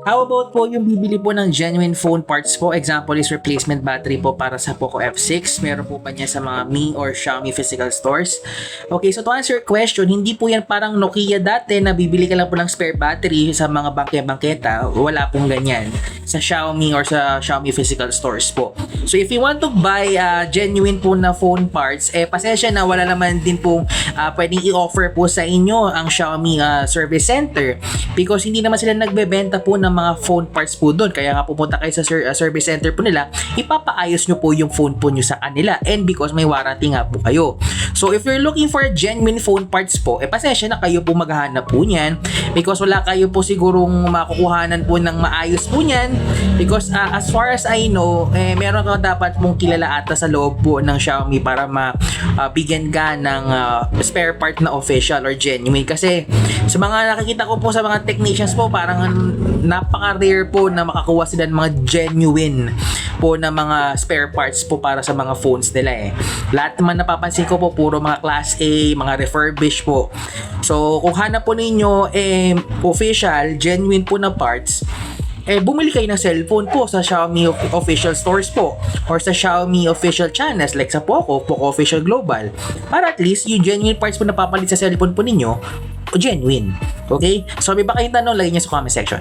How about po yung bibili po ng genuine phone parts po? Example is replacement battery po para sa Poco F6. Meron po ba niya sa mga Mi or Xiaomi physical stores? Okay, so to answer your question, hindi po yan parang Nokia dati na bibili ka lang po ng spare battery sa mga bangke-bangketa. Wala pong ganyan sa Xiaomi or sa Xiaomi physical stores po. So if you want to buy genuine po na phone parts, pasensya na wala naman din pong pwedeng i-offer po sa inyo ang Xiaomi service center because hindi naman sila nagbebenta po ng mga phone parts po doon. Kaya nga pupunta kayo sa service center po nila, ipapaayos nyo po yung phone po nyo sa kanila and because may warranty nga po kayo. So if you're looking for genuine phone parts po, pasensya na kayo po maghahanap po niyan because wala kayo po sigurong makukuhanan po ng maayos po niyan because as far as I know, meron ka dapat mong kilala ata sa loob po ng Xiaomi para mabigyan ka ng spare part na official or genuine kasi sa mga nakikita ko po sa mga technicians po parang napaka-rare po na makakuha sila ng mga genuine po na mga spare parts po para sa mga phones nila Lahat naman napapansin ko po puro mga class A, mga refurbished po. So kung hanap po ninyo official, genuine po na parts, bumili kayo ng cellphone po sa Xiaomi official stores po or sa Xiaomi official channels like sa Poco Official Global para at least yung genuine parts po na papalit sa cellphone po ninyo genuine. Okay? So may ba kayong tanong, lagay niyo sa comment section.